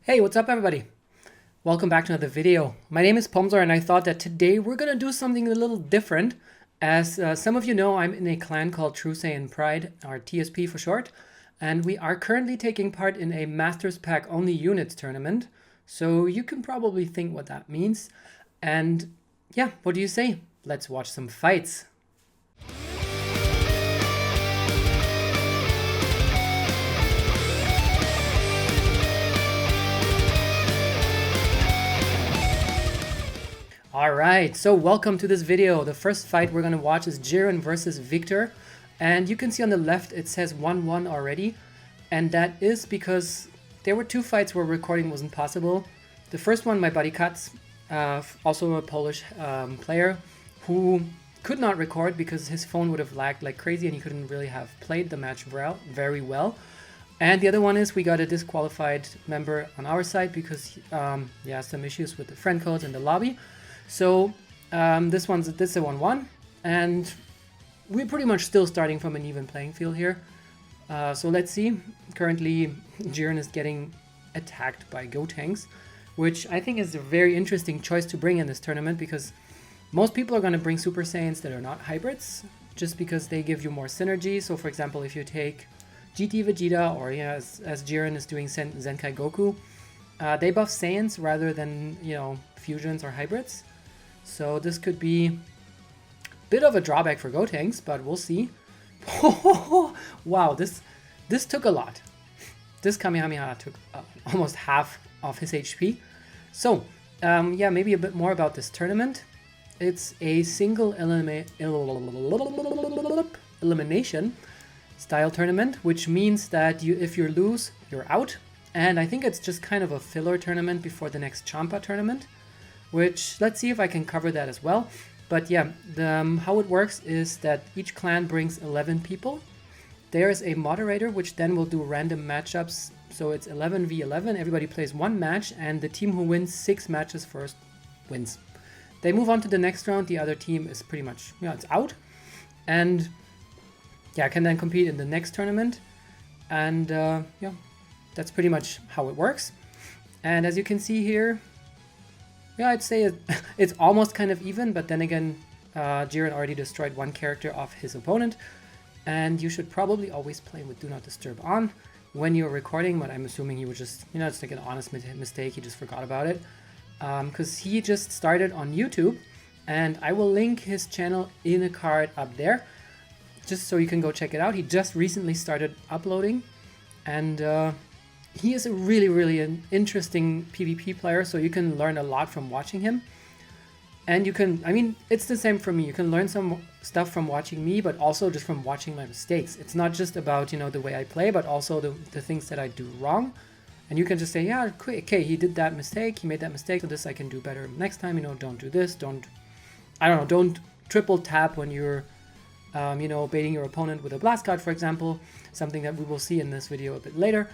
Hey, what's up everybody? Welcome back to another video. My name is Pomzor and I thought that today we're gonna do something a little different. As some of you know, I'm in a clan called True Saiyan Pride, or TSP for short, and we are currently taking part in a Masters Pack only units tournament. So you can probably think what that means. And yeah, what do you say? Let's watch some fights. Alright, so welcome to this video. The first fight we're going to watch is Jiren versus Victor. And you can see on the left it says 1-1 already. And that is because there were two fights where recording wasn't possible. The first one, my buddy Katz, also a Polish player, who could not record because his phone would have lagged like crazy and he couldn't really have played the match very well. And the other one is we got a disqualified member on our side because he has some issues with the friend codes in the lobby. So this is a 1-1, and we're pretty much still starting from an even playing field here. So let's see. Currently, Jiren is getting attacked by Gotenks, which I think is a very interesting choice to bring in this tournament because most people are going to bring Super Saiyans that are not hybrids, just because they give you more synergy. So for example, if you take GT Vegeta, or as Jiren is doing Zenkai Goku, they buff Saiyans rather than, fusions or hybrids. So this could be a bit of a drawback for Gotenks, but we'll see. Wow, this took a lot. This Kamehameha took almost half of his HP. So, yeah, maybe a bit more about this tournament. It's a single elimination style tournament, which means that if you lose, you're out. And I think it's just kind of a filler tournament before the next Champa tournament, which let's see if I can cover that as well. But yeah, how it works is that each clan brings 11 people. There's a moderator, which then will do random matchups. So it's 11v11, everybody plays one match, and the team who wins 6 matches first wins. They move on to the next round, the other team is pretty much, it's out. And yeah, can then compete in the next tournament. And yeah, that's pretty much how it works. And as you can see here, yeah, I'd say it's almost kind of even, but then again, Jiren already destroyed one character of his opponent. And you should probably always play with Do Not Disturb on when you're recording, but I'm assuming he would just, it's like an honest mistake, he just forgot about it. Because he just started on YouTube, and I will link his channel in a card up there, just so you can go check it out. He just recently started uploading, and he is a really an interesting PvP player, so you can learn a lot from watching him. And you can, it's the same for me. You can learn some stuff from watching me, but also just from watching my mistakes. It's not just about, the way I play, but also the things that I do wrong. And you can just say, yeah, okay, he did that mistake, he made that mistake, so this I can do better next time, don't do this, don't triple tap when you're, baiting your opponent with a blast card, for example, something that we will see in this video a bit later.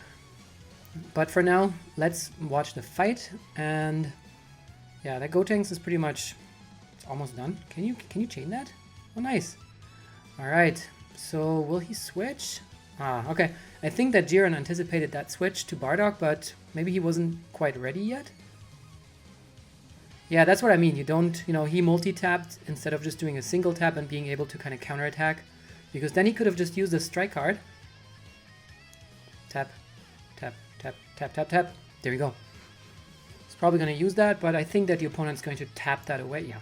But for now, let's watch the fight. And yeah, that Gotenks is pretty much, it's almost done. Can you chain that? Oh, nice. All right, so will he switch? Okay. I think that Jiren anticipated that switch to Bardock, but maybe he wasn't quite ready yet. Yeah, that's what I mean. You don't, he multi-tapped instead of just doing a single tap and being able to kind of counterattack, because then he could have just used a strike card. Tap, tap, tap, tap, tap, tap. There we go. He's probably going to use that, but I think that the opponent's going to tap that away, yeah.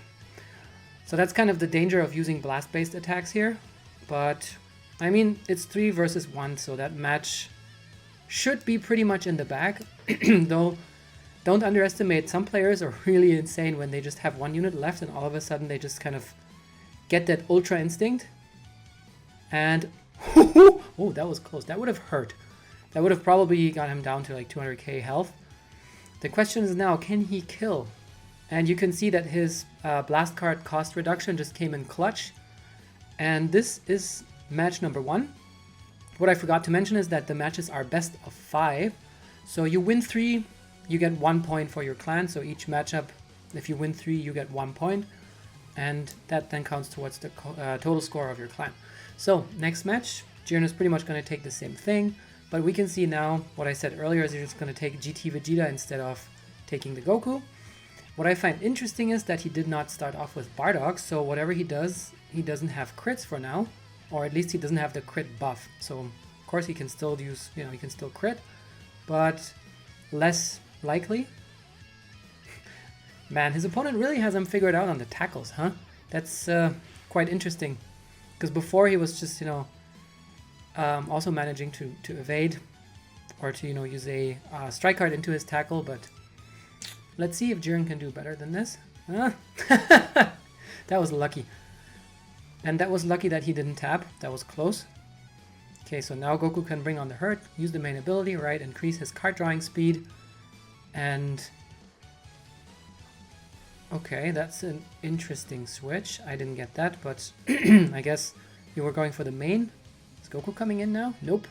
So that's kind of the danger of using blast-based attacks here, but it's 3 versus 1, so that match should be pretty much in the bag. Though, don't underestimate, some players are really insane when they just have 1 unit left and all of a sudden they just kind of get that ultra instinct. And, oh, that was close. That would have hurt. That would have probably got him down to like 200k health. The question is now, can he kill? And you can see that his blast card cost reduction just came in clutch. And this is match number 1. What I forgot to mention is that the matches are best of 5. So you win 3, you get 1 point for your clan. So each matchup, if you win 3, you get 1 point. And that then counts towards the total score of your clan. So next match, Jiren is pretty much going to take the same thing. But we can see now, what I said earlier is you're just going to take GT Vegeta instead of taking the Goku. What I find interesting is that he did not start off with Bardock, so whatever he does, he doesn't have crits for now. Or at least he doesn't have the crit buff. So, of course, he can still use, you know, he can still crit, but less likely. Man, his opponent really has him figured out on the tackles, huh? That's quite interesting. Because before he was just, you know, also managing to evade or to, you know, use a strike card into his tackle, but let's see if Jiren can do better than this. Huh? That was lucky. And that was lucky that he didn't tap. That was close. Okay, so now Goku can bring on the hurt, use the main ability, right? Increase his card drawing speed. And okay, that's an interesting switch. I didn't get that, but I guess you were going for the main. Is Goku coming in now? Nope.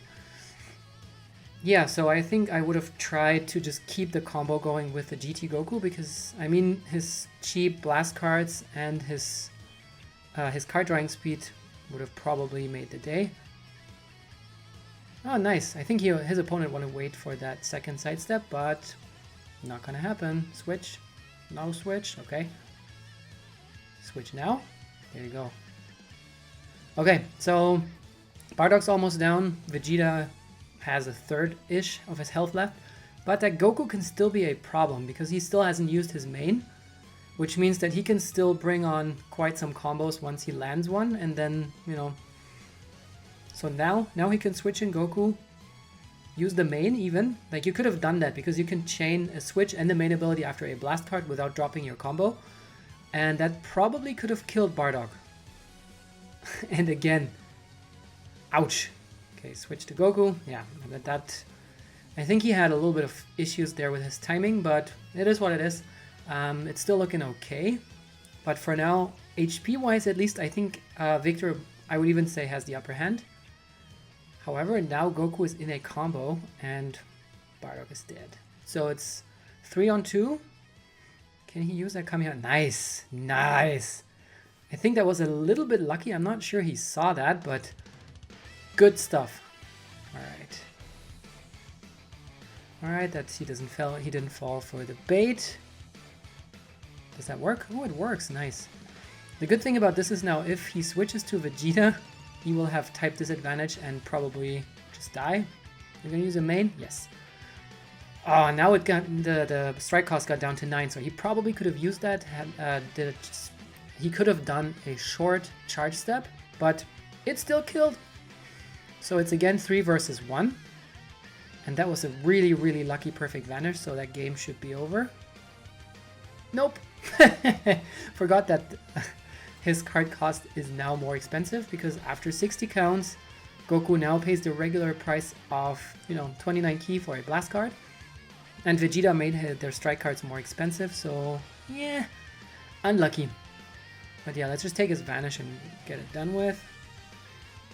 Yeah, so I think I would have tried to just keep the combo going with the GT Goku because, I mean, his cheap blast cards and his card drawing speed would have probably made the day. Oh, nice. I think his opponent want to wait for that second sidestep, but not gonna happen. Switch. No switch. Okay. Switch now. There you go. Okay, so Bardock's almost down. Vegeta has a third-ish of his health left, but that Goku can still be a problem because he still hasn't used his main, which means that he can still bring on quite some combos once he lands one, and then, you know, so now he can switch in Goku, use the main even. Like, you could have done that because you can chain a switch and the main ability after a blast card without dropping your combo, and that probably could have killed Bardock. And again, ouch. Okay, switch to Goku. Yeah, that I think he had a little bit of issues there with his timing, but it is what it is. It's still looking okay, but for now, HP wise at least, I think Victor, I would even say, has the upper hand. However, now Goku is in a combo and Bardock is dead. So it's 3-on-2. Can he use that Kamehameha? Nice, nice. I think that was a little bit lucky. I'm not sure he saw that, but good stuff. All right. All right, that's he didn't fall for the bait. Does that work? Oh, it works. Nice. The good thing about this is now if he switches to Vegeta, he will have type disadvantage and probably just die. You're gonna use a main? Yes. Oh, now it got the strike cost got down to 9, so he probably could have used that. He could have done a short charge step, but it still killed. So it's again 3 versus 1. And that was a really, really lucky perfect vanish, so that game should be over. Nope. Forgot that his card cost is now more expensive because after 60 counts, Goku now pays the regular price of, 29 ki for a blast card. And Vegeta made their strike cards more expensive, so yeah, unlucky. But yeah, let's just take his vanish and get it done with.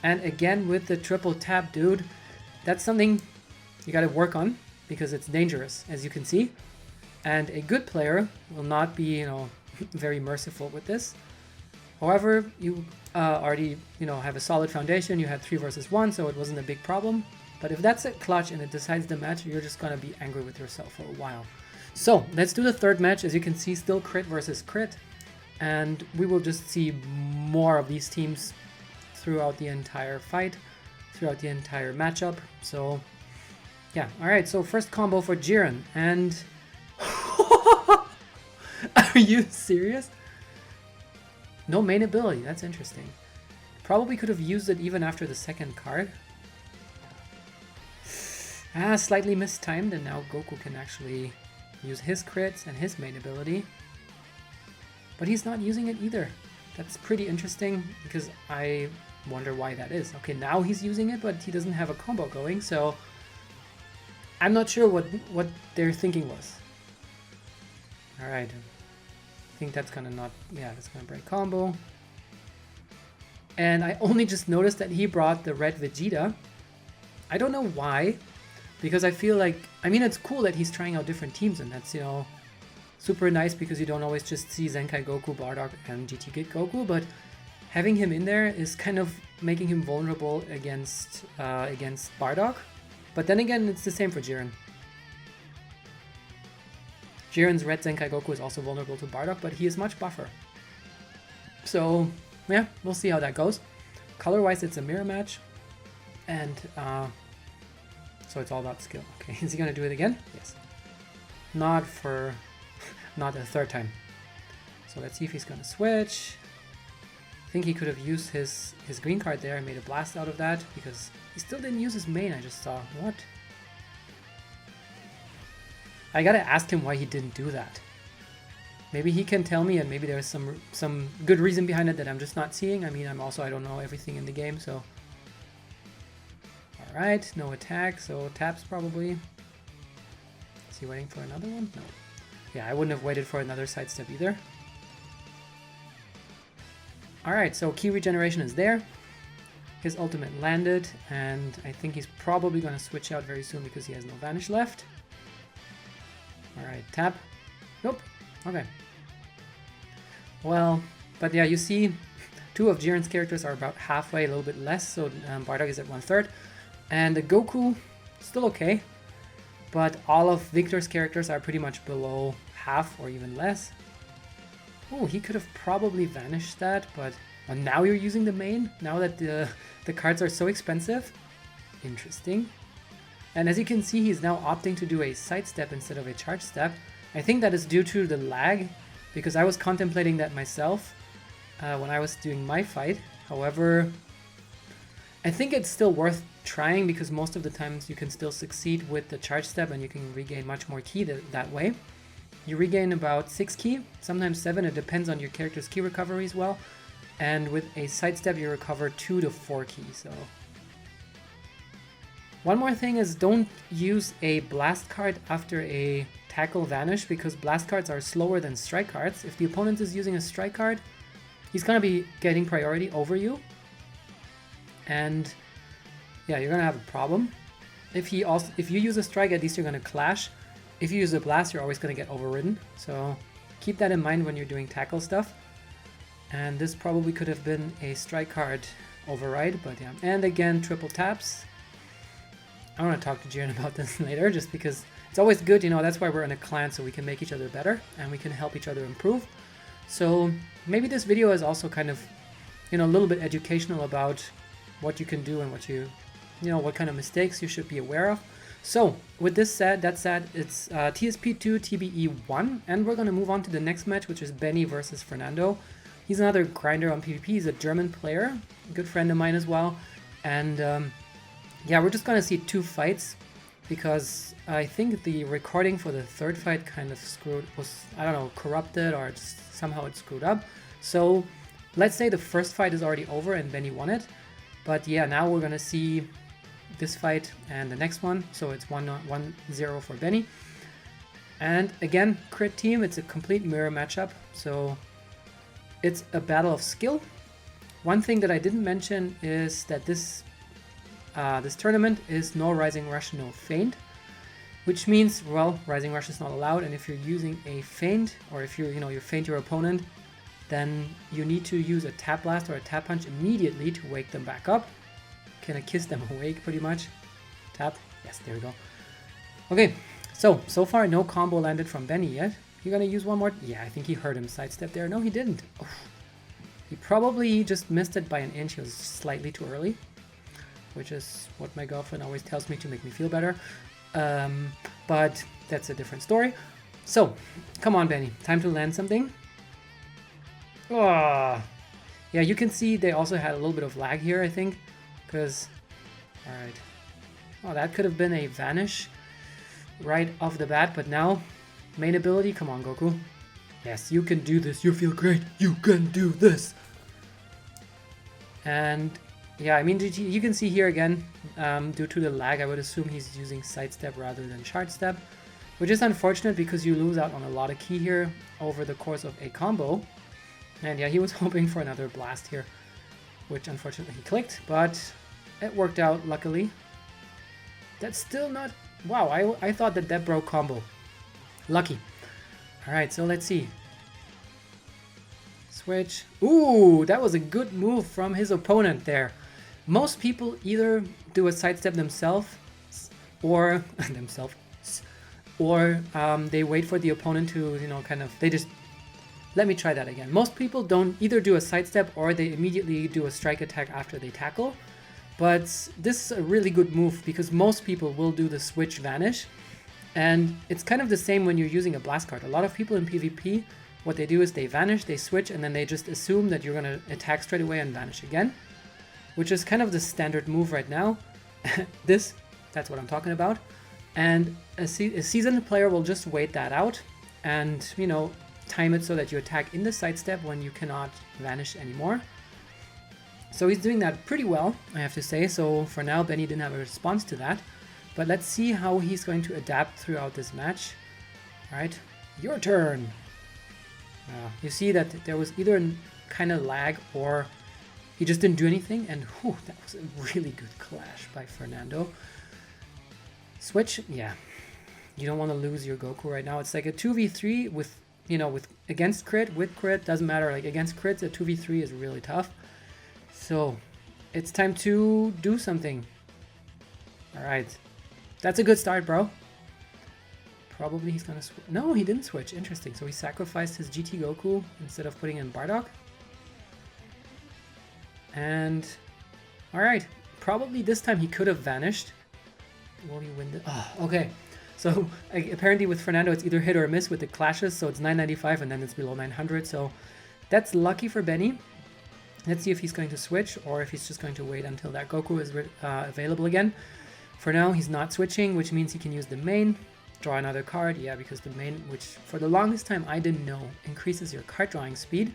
And again with the triple tap, dude, that's something you gotta work on because it's dangerous, as you can see. And a good player will not be, very merciful with this. However, you already, have a solid foundation. You had 3 versus 1, so it wasn't a big problem. But if that's a clutch and it decides the match, you're just gonna be angry with yourself for a while. So let's do the third match. As you can see, still crit versus crit. And we will just see more of these teams throughout the entire fight, throughout the entire matchup. So yeah, all right, so first combo for Jiren. And are you serious? No main ability, that's interesting. Probably could have used it even after the second card. Slightly mistimed, and now Goku can actually use his crits and his main ability. But he's not using it either. That's pretty interesting, because I wonder why that is. Okay, now he's using it, but he doesn't have a combo going, so I'm not sure what their thinking was. Alright. I think that's gonna that's gonna break combo. And I only just noticed that he brought the red Vegeta. I don't know why, because I feel like, it's cool that he's trying out different teams, and that's, super nice because you don't always just see Zenkai Goku, Bardock, and GT Kid Goku, but having him in there is kind of making him vulnerable against Bardock. But then again, it's the same for Jiren. Jiren's Red Zenkai Goku is also vulnerable to Bardock, but he is much buffer. So, yeah, we'll see how that goes. Color-wise, it's a mirror match. And, so it's all about skill. Okay, is he gonna do it again? Yes. Not a third time. So let's see if he's gonna switch. I think he could have used his green card there and made a blast out of that, because he still didn't use his main, I just saw. What? I gotta ask him why he didn't do that. Maybe he can tell me, and maybe there's some good reason behind it that I'm just not seeing. I mean, I don't know everything in the game, so. Alright, no attack, so taps probably. Is he waiting for another one? No. Yeah, I wouldn't have waited for another sidestep either. Alright, so key regeneration is there. His ultimate landed, and I think he's probably going to switch out very soon because he has no vanish left. Alright, tap. Nope. Okay. Well, but yeah, you see, two of Jiren's characters are about halfway, a little bit less, so Bardock is at 1/3. And the Goku, still okay, but all of Victor's characters are pretty much below half or even less. Oh, he could have probably vanished that, but well, now you're using the main, now that the cards are so expensive. Interesting. And as you can see, he's now opting to do a sidestep instead of a charge step. I think that is due to the lag, because I was contemplating that myself when I was doing my fight. However, I think it's still worth trying, because most of the times you can still succeed with the charge step and you can regain much more ki that way. You regain about 6 ki, sometimes 7, it depends on your character's ki recovery as well. And with a sidestep you recover 2 to 4 ki, so. One more thing is, don't use a blast card after a tackle vanish, because blast cards are slower than strike cards. If the opponent is using a strike card, he's gonna be getting priority over you. And yeah, you're gonna have a problem. If you use a strike, at least you're gonna clash. If you use a blast, you're always gonna get overridden. So keep that in mind when you're doing tackle stuff. And this probably could have been a strike card override, but yeah. And again, triple taps. I want to talk to Jiren about this later, just because it's always good, you know, that's why we're in a clan, so we can make each other better and we can help each other improve. So maybe this video is also kind of, you know, a little bit educational about what you can do and what you know, what kind of mistakes you should be aware of. So with this said, it's TSP 2 TBE 1, and we're going to move on to the next match, which is Benny versus Fernando. He's another grinder on PvP. He's a German player, a good friend of mine as well. And yeah, we're just going to see 2 fights, because I think the recording for the third fight kind of was, I don't know, corrupted, or just somehow it screwed up. So let's say the first fight is already over and Benny won it. But yeah, now we're going to see this fight and the next one. So it's 1-0 for Benny. And again, crit team, it's a complete mirror matchup. So it's a battle of skill. One thing that I didn't mention is that this tournament is no Rising Rush, no feint, which means, well, Rising Rush is not allowed, and if you're using a feint, or if you feint your opponent, then you need to use a tap blast or a tap punch immediately to wake them back up. Kind of kiss them awake, pretty much. Tap. Yes, there we go. Okay, so far no combo landed from Benny yet. You gonna use one more? Yeah, I think he heard him sidestep there. No, he didn't. Oh. He probably just missed it by an inch. He was slightly too early, which is what my girlfriend always tells me to make me feel better. But that's a different story. So, come on, Benny. Time to land something. Oh. Yeah, you can see they also had a little bit of lag here, I think. Because, alright. Oh, that could have been a vanish right off the bat, but now, main ability. Come on, Goku. Yes, you can do this. You feel great. You can do this. And yeah, I mean, you can see here again, due to the lag, I would assume he's using sidestep rather than charge step, which is unfortunate because you lose out on a lot of ki here over the course of a combo. And yeah, he was hoping for another blast here, which unfortunately he clicked, but it worked out luckily. That's still not... Wow, I thought that broke combo. Lucky. Alright, so let's see. Switch. Ooh, that was a good move from his opponent there. Most people either do a sidestep themselves, or themselves, or they wait for the opponent to, you know, kind of, they just, let me try that again. Most people don't either do a sidestep or they immediately do a strike attack after they tackle. But this is a really good move because most people will do the switch vanish. And it's kind of the same when you're using a blast card. A lot of people in PvP, what they do is they vanish, they switch, and then they just assume that you're going to attack straight away and vanish again, which is kind of the standard move right now. That's what I'm talking about. And a seasoned player will just wait that out and, you know, time it so that you attack in the sidestep when you cannot vanish anymore. So he's doing that pretty well, I have to say. So for now, Benny didn't have a response to that. But let's see how he's going to adapt throughout this match. All right, your turn. You see that there was either a kind of lag or he just didn't do anything. And whew, that was a really good clash by Fernando. Switch, yeah. You don't want to lose your Goku right now. It's like a 2v3 with, you know, with against crit, with crit, doesn't matter. Like against crits, a 2v3 is really tough. So it's time to do something. All right. That's a good start, bro. Probably he's gonna switch. No, he didn't switch. Interesting. So he sacrificed his GT Goku instead of putting in Bardock. And all right. Probably this time he could have vanished. Will he win the... Oh, okay. So apparently with Fernando, it's either hit or miss with the clashes. So it's 995 and then it's below 900. So that's lucky for Benny. Let's see if he's going to switch or if he's just going to wait until that Goku is available again. For now, he's not switching, which means he can use the main, draw another card. Yeah, because the main, which for the longest time I didn't know, increases your card drawing speed.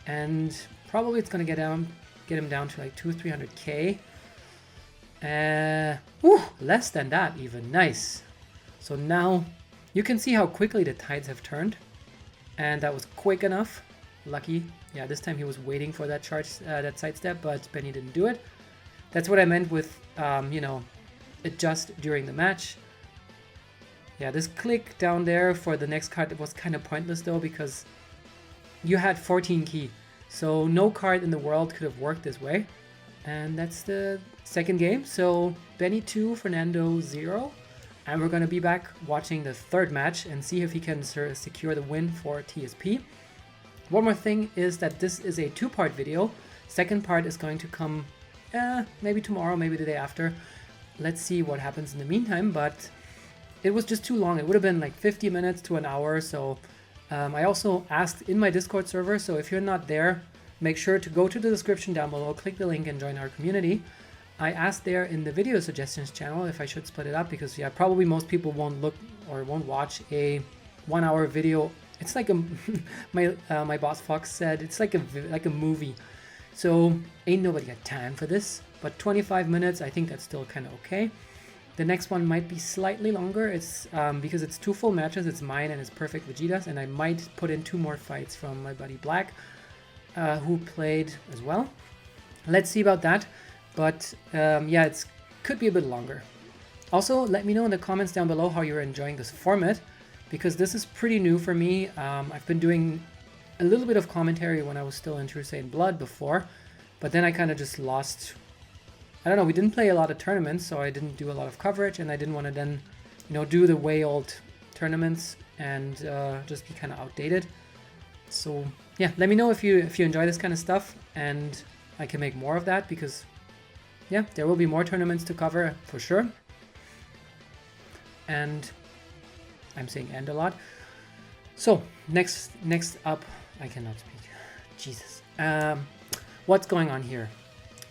And probably it's going to get him down to like 200-300k. Less than that even. Nice. So now you can see how quickly the tides have turned. And that was quick enough. Lucky. Yeah, this time he was waiting for that charge, that sidestep, but Benny didn't do it. That's what I meant with, you know, adjust during the match. Yeah, this click down there for the next card was kind of pointless though, because you had 14 key. So no card in the world could have worked this way. And that's the second game. So Benny 2, Fernando 0. And we're going to be back watching the third match and see if he can secure the win for TSP. One more thing is that this is a two-part video. Second part is going to come maybe tomorrow, maybe the day after. Let's see what happens in the meantime, but it was just too long. It would have been like 50 minutes to an hour. So I also asked in my Discord server, so if you're not there, make sure to go to the description down below, click the link and join our community. I asked there in the video suggestions channel if I should split it up because yeah, probably most people won't look or won't watch a 1 hour video. It's like a my boss Fox said, it's like a movie. So ain't nobody got time for this, but 25 minutes, I think that's still kind of okay. The next one might be slightly longer. It's because it's 2 full matches. It's mine and it's Perfect Vegeta's, and I might put in 2 more fights from my buddy Black, who played as well. Let's see about that. But yeah, it could be a bit longer. Also, let me know in the comments down below how you're enjoying this format, because this is pretty new for me. I've been doing a little bit of commentary when I was still in True Saiyan Blood before, but then I kind of just lost. I don't know, we didn't play a lot of tournaments, so I didn't do a lot of coverage, and I didn't want to then, you know, do the way old tournaments and just be kind of outdated. So yeah, let me know if you enjoy this kind of stuff, and I can make more of that, because yeah, there will be more tournaments to cover for sure. And I'm saying "and" a lot. So next up, I cannot speak. Jesus. What's going on here?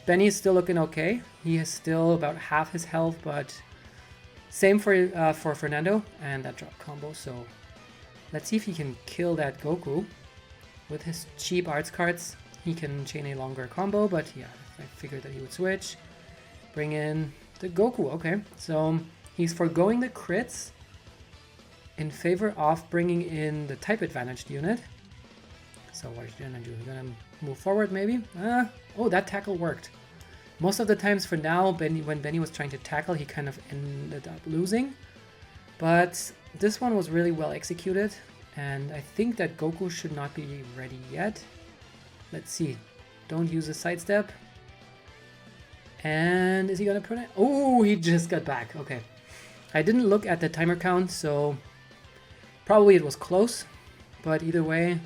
Benny's still looking okay. He has still about half his health, but same for Fernando and that drop combo. So let's see if he can kill that Goku with his cheap arts cards. He can chain a longer combo, but yeah, I figured that he would switch. Bring in the Goku. Okay, so he's foregoing the crits in favor of bringing in the type advantaged unit. So what is he gonna do? He's gonna move forward maybe? Oh, that tackle worked. Most of the times for now, when Benny was trying to tackle, he kind of ended up losing. But this one was really well executed, and I think that Goku should not be ready yet. Let's see. Don't use a sidestep. And is he gonna put it? Oh, he just got back. Okay. I didn't look at the timer count, so probably it was close, but either way.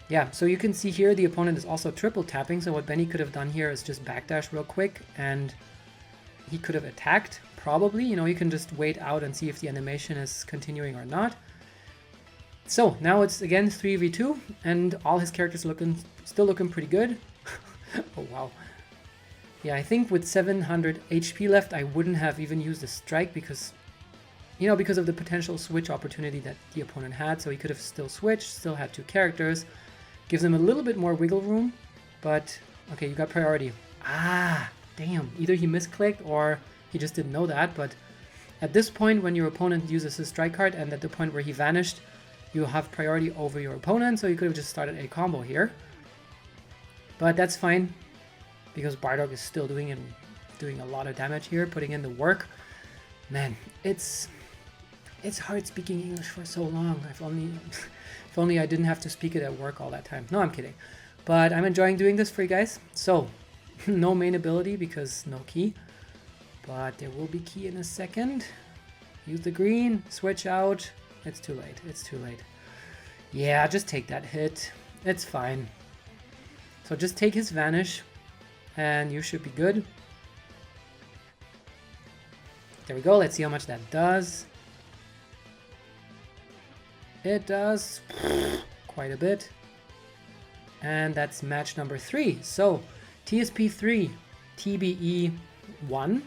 Yeah, so you can see here the opponent is also triple tapping, so what Benny could have done here is just backdash real quick, and he could have attacked, probably. You know, you can just wait out and see if the animation is continuing or not. So now it's again 3v2, and all his characters still looking pretty good. Oh wow. Yeah, I think with 700 HP left, I wouldn't have even used a strike because, you know, because of the potential switch opportunity that the opponent had. So he could have still switched, still had 2 characters. Gives him a little bit more wiggle room, but okay, you got priority. Ah, damn. Either he misclicked or he just didn't know that, but at this point, when your opponent uses his strike card and at the point where he vanished, you have priority over your opponent, so you could have just started a combo here. But that's fine, because Bardock is still doing a lot of damage here, putting in the work. Man, it's hard speaking English for so long. If only I didn't have to speak it at work all that time. No, I'm kidding. But I'm enjoying doing this for you guys. So, no main ability because no key. But there will be key in a second. Use the green, switch out. It's too late, it's too late. Yeah, just take that hit. It's fine. So just take his vanish and you should be good. There we go, let's see how much that does. It does quite a bit. And that's match number 3. So TSP 3, TBE 1.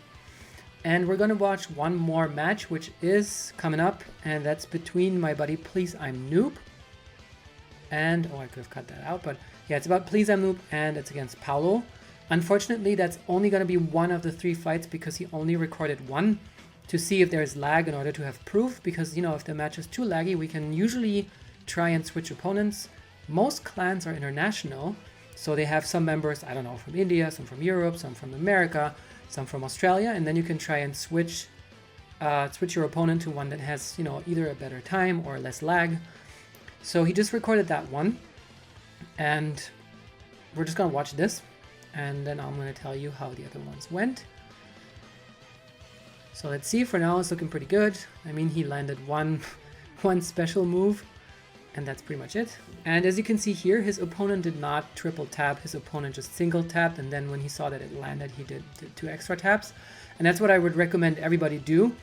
And we're gonna watch one more match, which is coming up, and that's between my buddy Please I'm Noob and, oh, I could have cut that out, but yeah, it's about Please I'm Noob, and it's against Paulo. Unfortunately, that's only gonna be one of the 3 fights because he only recorded 1 to see if there's lag in order to have proof, because, you know, if the match is too laggy, we can usually try and switch opponents. Most clans are international, so they have some members, I don't know, from India, some from Europe, some from America, some from Australia, and then you can try and switch your opponent to one that has, you know, either a better time or less lag. So he just recorded that one, and we're just gonna watch this, and then I'm gonna tell you how the other ones went. So let's see. For now, it's looking pretty good. I mean, he landed one special move, and that's pretty much it. And as you can see here, his opponent did not triple tap, his opponent just single tapped, and then when he saw that it landed, he did 2 extra taps. And that's what I would recommend everybody do,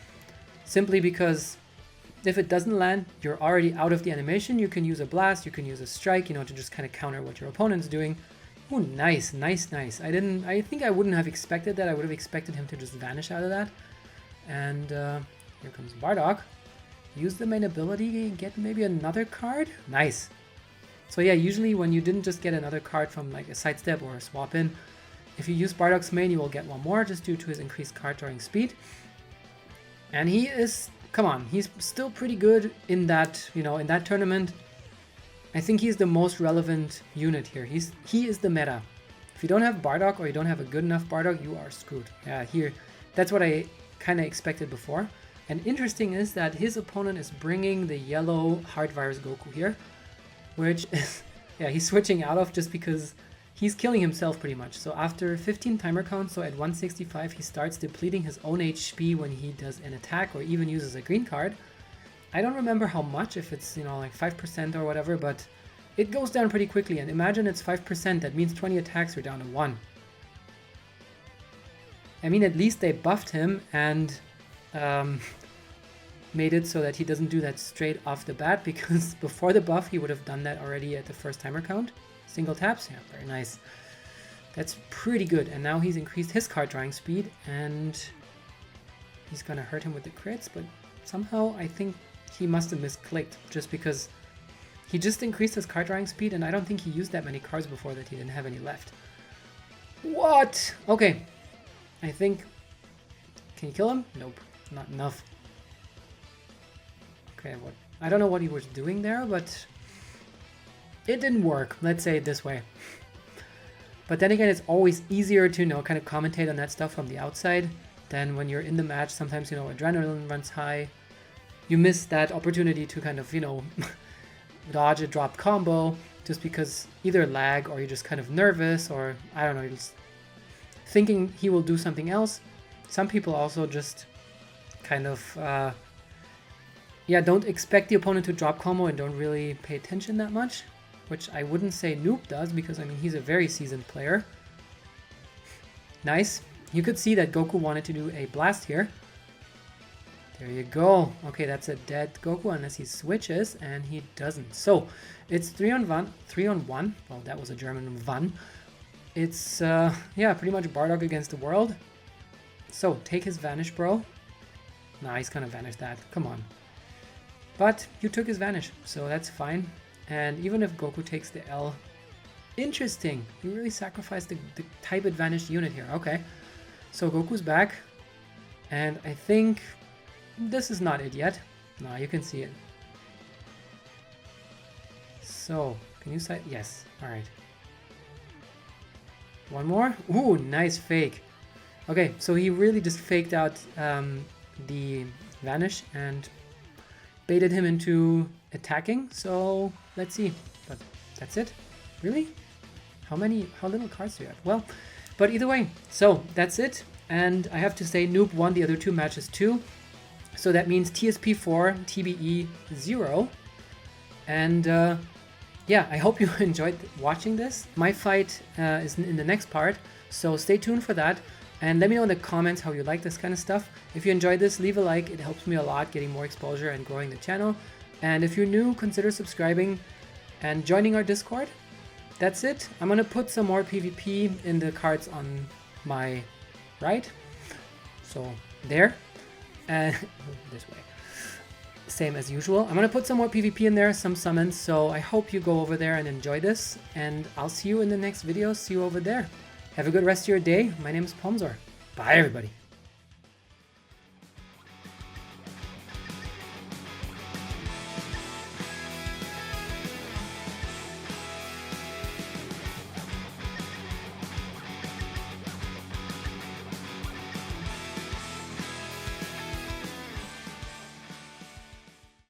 simply because if it doesn't land, you're already out of the animation. You can use a blast, you can use a strike, you know, to just kind of counter what your opponent's doing. Oh, nice, nice, nice. I think I wouldn't have expected that. I would have expected him to just vanish out of that. And here comes Bardock. Use the main ability, get maybe another card. Nice. So yeah, usually when you didn't just get another card from like a sidestep or a swap in, if you use Bardock's main, you will get 1 more just due to his increased card drawing speed. And he is, come on, he's still pretty good in that, you know, in that tournament. I think he's the most relevant unit here. He is the meta. If you don't have Bardock or you don't have a good enough Bardock, you are screwed. Yeah, here, that's what I kind of expected before. And interesting is that his opponent is bringing the yellow Heart Virus Goku here, which is, yeah, he's switching out of just because he's killing himself pretty much. So after 15 timer counts, so at 165, he starts depleting his own HP when he does an attack or even uses a green card. I don't remember how much, if it's, you know, like 5% or whatever, but it goes down pretty quickly. And imagine it's 5%, that means 20 attacks are down to 1. I mean, at least they buffed him and made it so that he doesn't do that straight off the bat, because before the buff he would have done that already at the first timer count. Single taps, yeah, very nice. That's pretty good. And now he's increased his card drawing speed and he's gonna hurt him with the crits, but somehow I think he must have misclicked just because he just increased his card drawing speed and I don't think he used that many cards before that he didn't have any left. What? Okay. I think... Can you kill him? Nope. Not enough. Okay, what? I don't know what he was doing there, but it didn't work. Let's say it this way. But then again, it's always easier to, you know, kind of commentate on that stuff from the outside than when you're in the match. Sometimes, you know, adrenaline runs high. You miss that opportunity to kind of, you know, dodge a drop combo just because either lag or you're just kind of nervous or, I don't know, you're just thinking he will do something else. some people also just kind of, yeah, don't expect the opponent to drop combo and don't really pay attention that much, which I wouldn't say Noob does, because I mean, he's a very seasoned player. Nice. You could see that Goku wanted to do a blast here. There you go. Okay, that's a dead Goku unless he switches, and he doesn't. So it's 3-on-1. 3-on-1. Well, that was a German one. It's, yeah, pretty much Bardock against the world. So take his Vanish, bro. Nah, he's gonna vanish that. Come on. But you took his Vanish, so that's fine. And even if Goku takes the L... Interesting. You really sacrificed the type advantage unit here. Okay. So Goku's back. And I think... this is not it yet. No, you can see it. So, can you say... yes. Alright. One more. Ooh, nice fake. Okay, so he really just faked out the Vanish and baited him into attacking. So, let's see. But that's it. Really? How little cards do you have? Well, but either way. So, that's it. And I have to say, Noob won the other two matches too. So that means TSP 4, TBE 0. And yeah, I hope you enjoyed watching this. My fight is in the next part, so stay tuned for that. And let me know in the comments how you like this kind of stuff. If you enjoyed this, leave a like. It helps me a lot getting more exposure and growing the channel. And if you're new, consider subscribing and joining our Discord. That's it. I'm going to put some more PvP in the cards on my right. So there. And this way. Same as usual. I'm going to put some more PvP in there, some summons. So I hope you go over there and enjoy this. And I'll see you in the next video. See you over there. Have a good rest of your day. My name is Pomzor. Bye, everybody.